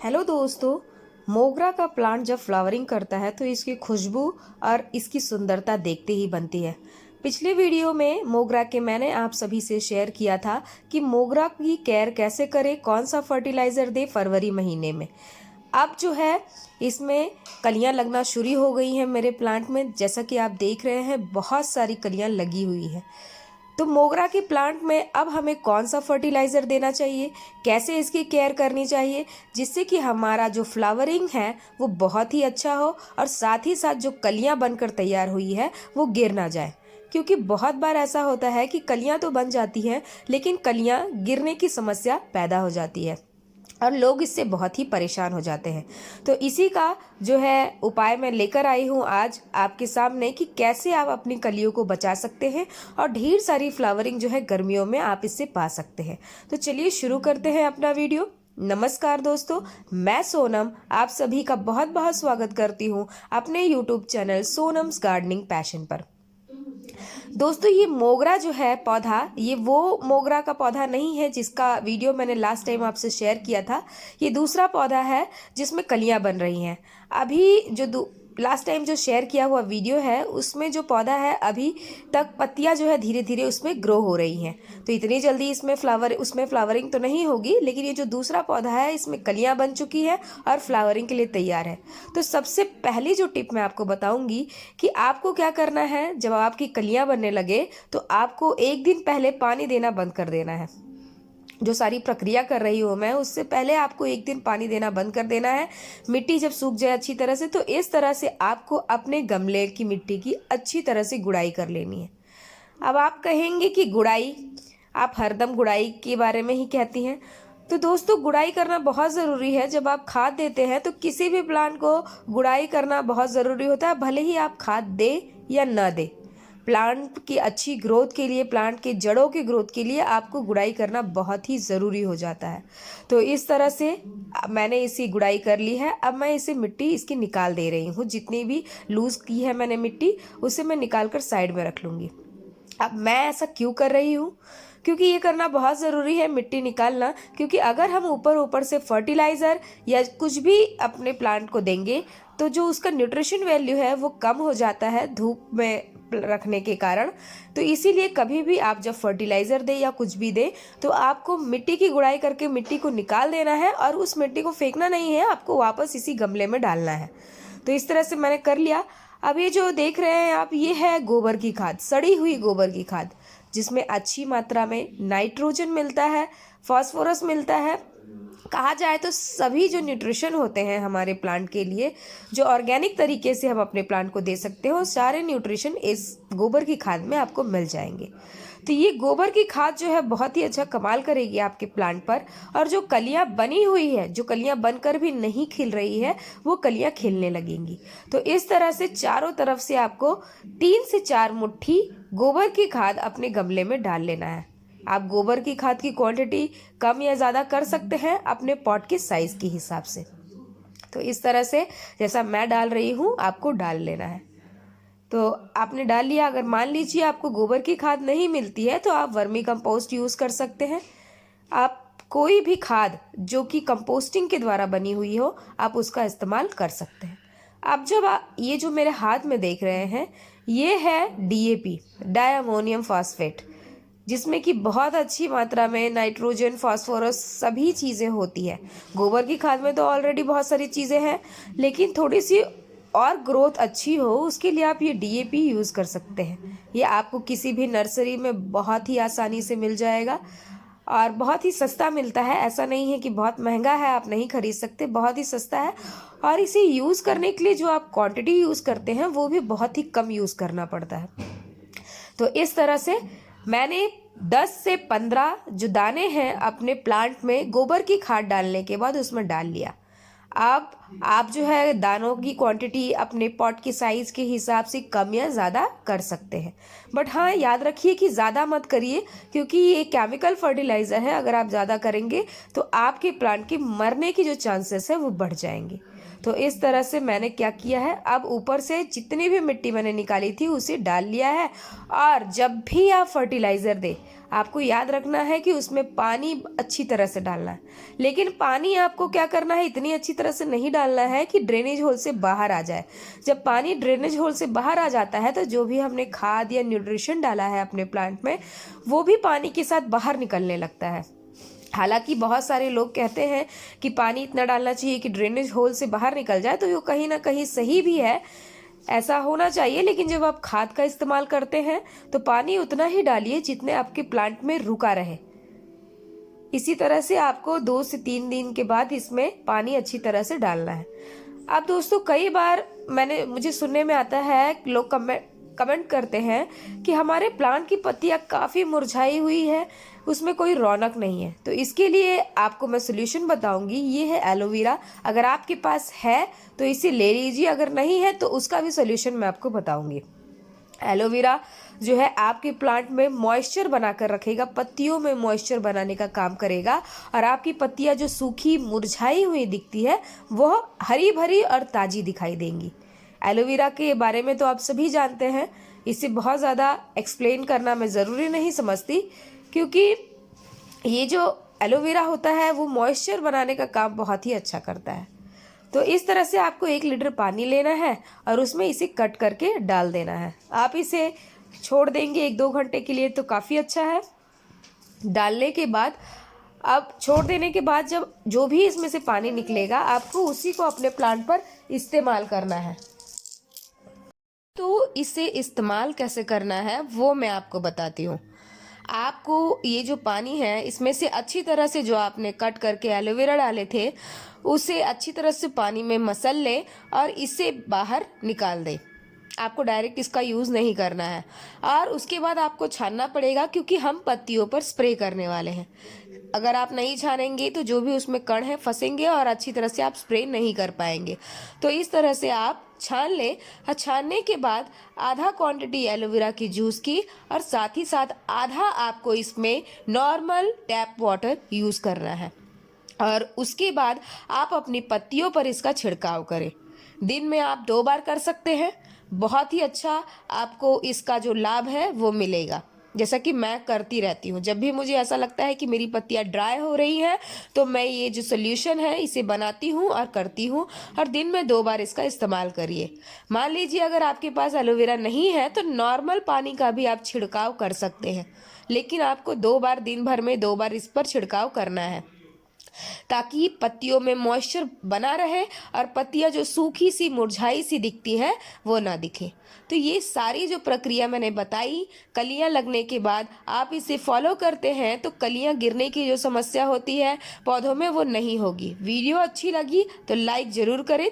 Hello दोस्तों। मोगरा का प्लांट जब फ्लावरिंग करता है तो इसकी खुशबू और इसकी सुंदरता देखते ही बनती है। पिछले वीडियो में मोगरा के मैंने आप सभी से शेयर किया था कि मोगरा की केयर कैसे करें, कौन सा फर्टिलाइज़र दे फरवरी महीने में। अब जो है इसमें कलियां लगना शुरू हो गई हैं मेरे प्लांट में। जैसा कि आप देख रहे हैं बहुत सारी कलियां लगी हुई हैं। तो मोगरा के प्लांट में अब हमें कौन सा फर्टिलाइज़र देना चाहिए, कैसे इसकी केयर करनी चाहिए जिससे कि हमारा जो फ्लावरिंग है वो बहुत ही अच्छा हो और साथ ही साथ जो कलियां बनकर तैयार हुई है वो गिर ना जाए। क्योंकि बहुत बार ऐसा होता है कि कलियां तो बन जाती हैं लेकिन कलियां गिरने की समस्या पैदा हो जाती है और लोग इससे बहुत ही परेशान हो जाते हैं। तो इसी का जो है उपाय मैं लेकर आई हूँ आज आपके सामने कि कैसे आप अपनी कलियों को बचा सकते हैं और ढेर सारी फ्लावरिंग जो है गर्मियों में आप इससे पा सकते हैं। तो चलिए शुरू करते हैं अपना वीडियो। नमस्कार दोस्तों, मैं सोनम आप सभी का बहुत बहुत स्वागत करती हूँ अपने YouTube channel Sonam's gardening passion पर। दोस्तों ये मोगरा जो है पौधा, ये वो मोगरा का पौधा नहीं है जिसका वीडियो मैंने लास्ट टाइम आपसे शेयर किया था। ये दूसरा पौधा है जिसमें कलियां बन रही हैं। अभी जो लास्ट टाइम जो शेयर किया हुआ वीडियो है उसमें जो पौधा है अभी तक पत्तियां जो है धीरे धीरे उसमें ग्रो हो रही हैं। तो इतनी जल्दी इसमें फ्लावरिंग तो नहीं होगी, लेकिन ये जो दूसरा पौधा है इसमें कलियां बन चुकी है और फ्लावरिंग के लिए तैयार है। तो सबसे पहली जो टिप मैं आपको बताऊंगी कि आपको क्या करना है, जब आपकी कलियां बनने लगे तो आपको एक दिन पहले पानी देना बंद कर देना है। जो सारी प्रक्रिया कर रही हूँ मैं उससे पहले आपको एक दिन पानी देना बंद कर देना है। मिट्टी जब सूख जाए अच्छी तरह से तो इस तरह से आपको अपने गमले की मिट्टी की अच्छी तरह से गुड़ाई कर लेनी है। अब आप कहेंगे कि गुड़ाई, आप हरदम गुड़ाई के बारे में ही कहती हैं। तो दोस्तों गुड़ाई करना बहुत ज़रूरी है। जब आप खाद देते हैं तो किसी भी प्लांट को गुड़ाई करना बहुत ज़रूरी होता है, भले ही आप खाद दे या न दे। प्लांट की अच्छी ग्रोथ के लिए, प्लांट के जड़ों की ग्रोथ के लिए आपको गुड़ाई करना बहुत ही ज़रूरी हो जाता है। तो इस तरह से मैंने इसी गुड़ाई कर ली है। अब मैं इसे मिट्टी इसकी निकाल दे रही हूँ। जितनी भी लूज़ की है मैंने मिट्टी उसे मैं निकाल कर साइड में रख लूँगी। अब मैं ऐसा क्यों कर रही हूँ, क्योंकि ये करना बहुत ज़रूरी है मिट्टी निकालना। क्योंकि अगर हम ऊपर ऊपर से फर्टिलाइज़र या कुछ भी अपने प्लांट को देंगे तो जो उसका न्यूट्रिशन वैल्यू है वो कम हो जाता है धूप में रखने के कारण। तो इसीलिए कभी भी आप जब फर्टिलाइज़र दें या कुछ भी दें तो आपको मिट्टी की गुड़ाई करके मिट्टी को निकाल देना है और उस मिट्टी को फेंकना नहीं है, आपको वापस इसी गमले में डालना है। तो इस तरह से मैंने कर लिया। अब ये जो देख रहे हैं आप, ये है गोबर की खाद, सड़ी हुई गोबर की खाद, जिसमें अच्छी मात्रा में नाइट्रोजन मिलता है, फास्फोरस मिलता है। कहा जाए तो सभी जो न्यूट्रिशन होते हैं हमारे प्लांट के लिए, जो ऑर्गेनिक तरीके से हम अपने प्लांट को दे सकते हो, सारे न्यूट्रिशन इस गोबर की खाद में आपको मिल जाएंगे। तो ये गोबर की खाद जो है बहुत ही अच्छा कमाल करेगी आपके प्लांट पर। और जो कलियां बनी हुई है, जो कलियां बनकर भी नहीं खिल रही है, वो कलियां खिलने लगेंगी। तो इस तरह से चारों तरफ से आपको 3 से 4 मुट्ठी गोबर की खाद अपने गमले में डाल लेना है। आप गोबर की खाद की क्वांटिटी कम या ज़्यादा कर सकते हैं अपने पॉट के साइज़ के हिसाब से। तो इस तरह से जैसा मैं डाल रही हूँ आपको डाल लेना है। तो आपने डाल लिया। अगर मान लीजिए आपको गोबर की खाद नहीं मिलती है तो आप वर्मी कंपोस्ट यूज़ कर सकते हैं। आप कोई भी खाद जो कि कंपोस्टिंग के द्वारा बनी हुई हो आप उसका इस्तेमाल कर सकते हैं। अब जब ये जो मेरे हाथ में देख रहे हैं ये है डीएपी, डाई अमोनियम फॉस्फेट, जिसमें कि बहुत अच्छी मात्रा में नाइट्रोजन, फास्फोरस सभी चीज़ें होती है। गोबर की खाद में तो ऑलरेडी बहुत सारी चीज़ें हैं, लेकिन थोड़ी सी और ग्रोथ अच्छी हो उसके लिए आप ये डीएपी यूज़ कर सकते हैं। ये आपको किसी भी नर्सरी में बहुत ही आसानी से मिल जाएगा और बहुत ही सस्ता मिलता है। ऐसा नहीं है कि बहुत महंगा है, आप नहीं खरीद सकते, बहुत ही सस्ता है। और इसे यूज़ करने के लिए जो आप क्वांटिटी यूज़ करते हैं वो भी बहुत ही कम यूज़ करना पड़ता है। तो इस तरह से मैंने 10 से 15 जो दाने हैं अपने प्लांट में गोबर की खाद डालने के बाद उसमें डाल लिया। अब आप जो है दानों की क्वांटिटी अपने पॉट के साइज़ के हिसाब से कम या ज़्यादा कर सकते हैं। बट हाँ, याद रखिए कि ज़्यादा मत करिए क्योंकि ये केमिकल फर्टिलाइज़र है। अगर आप ज़्यादा करेंगे तो आपके प्लांट के मरने की जो चांसेस है वो बढ़ जाएंगे। तो इस तरह से मैंने क्या किया है, अब ऊपर से जितनी भी मिट्टी मैंने निकाली थी उसे डाल लिया है। और जब भी आप फर्टिलाइज़र दें, आपको याद रखना है कि उसमें पानी अच्छी तरह से डालना है। लेकिन पानी आपको क्या करना है, इतनी अच्छी तरह से नहीं डालना है कि ड्रेनेज होल से बाहर आ जाए। जब पानी ड्रेनेज होल से बाहर आ जाता है तो जो भी हमने खाद या न्यूट्रिशन डाला है अपने प्लांट में, वो भी पानी के साथ बाहर निकलने लगता है। हालांकि बहुत सारे लोग कहते हैं कि पानी इतना डालना चाहिए कि ड्रेनेज होल से बाहर निकल जाए, तो ये कहीं ना कहीं सही भी है, ऐसा होना चाहिए। लेकिन जब आप खाद का इस्तेमाल करते हैं तो पानी उतना ही डालिए जितने आपके प्लांट में रुका रहे। इसी तरह से आपको 2 से 3 दिन के बाद इसमें पानी अच्छी तरह से डालना है। अब दोस्तों, कई बार मुझे सुनने में आता है, लोग कमेंट करते हैं कि हमारे प्लांट की पत्तियां काफ़ी मुरझाई हुई है, उसमें कोई रौनक नहीं है। तो इसके लिए आपको मैं सोल्यूशन बताऊंगी, ये है एलोवेरा। अगर आपके पास है तो इसे ले लीजिए, अगर नहीं है तो उसका भी सोल्यूशन मैं आपको बताऊंगी। एलोवेरा जो है आपके प्लांट में मॉइस्चर बनाकर रखेगा, पत्तियों में मॉइस्चर बनाने का काम करेगा, और आपकी पत्तियां जो सूखी मुरझाई हुई दिखती है वह हरी भरी और ताज़ी दिखाई देंगी। एलोवेरा के बारे में तो आप सभी जानते हैं, इसे बहुत ज़्यादा एक्सप्लेन करना मैं ज़रूरी नहीं समझती, क्योंकि ये जो एलोवेरा होता है वो मॉइस्चर बनाने का काम बहुत ही अच्छा करता है। तो इस तरह से आपको 1 लीटर पानी लेना है और उसमें इसे कट करके डाल देना है। आप इसे छोड़ देंगे 1-2 घंटे के लिए तो काफ़ी अच्छा है। डालने के बाद, अब छोड़ देने के बाद जब जो भी इसमें से पानी निकलेगा, आपको उसी को अपने प्लांट पर इस्तेमाल करना है। तो इसे इस्तेमाल कैसे करना है वो मैं आपको बताती हूँ। आपको ये जो पानी है, इसमें से अच्छी तरह से जो आपने कट करके एलोवेरा डाले थे उसे अच्छी तरह से पानी में मसल ले और इसे बाहर निकाल दे। आपको डायरेक्ट इसका यूज़ नहीं करना है। और उसके बाद आपको छानना पड़ेगा, क्योंकि हम पत्तियों पर स्प्रे करने वाले हैं। अगर आप नहीं छानेंगे तो जो भी उसमें कण है फंसेंगे और अच्छी तरह से आप स्प्रे नहीं कर पाएंगे। तो इस तरह से आप छान लें। और छानने के बाद आधा क्वांटिटी एलोवेरा की जूस की, और साथ ही साथ आधा आपको इसमें नॉर्मल टैप वाटर यूज़ करना है। और उसके बाद आप अपनी पत्तियों पर इसका छिड़काव करें। दिन में आप 2 बार कर सकते हैं। बहुत ही अच्छा आपको इसका जो लाभ है वो मिलेगा। जैसा कि मैं करती रहती हूँ, जब भी मुझे ऐसा लगता है कि मेरी पत्तियाँ ड्राई हो रही हैं तो मैं ये जो सोल्यूशन है इसे बनाती हूँ और करती हूँ। और दिन में 2 बार इसका इस्तेमाल करिए। मान लीजिए अगर आपके पास एलोवेरा नहीं है तो नॉर्मल पानी का भी आप छिड़काव कर सकते हैं, लेकिन आपको 2 बार, दिन भर में 2 बार इस पर छिड़काव करना है, ताकि पत्तियों में मॉइस्चर बना रहे और पत्तियां जो सूखी सी मुरझाई सी दिखती हैं वो ना दिखे। तो ये सारी जो प्रक्रिया मैंने बताई, कलियां लगने के बाद आप इसे फॉलो करते हैं तो कलियां गिरने की जो समस्या होती है पौधों में वो नहीं होगी। वीडियो अच्छी लगी तो लाइक ज़रूर करें।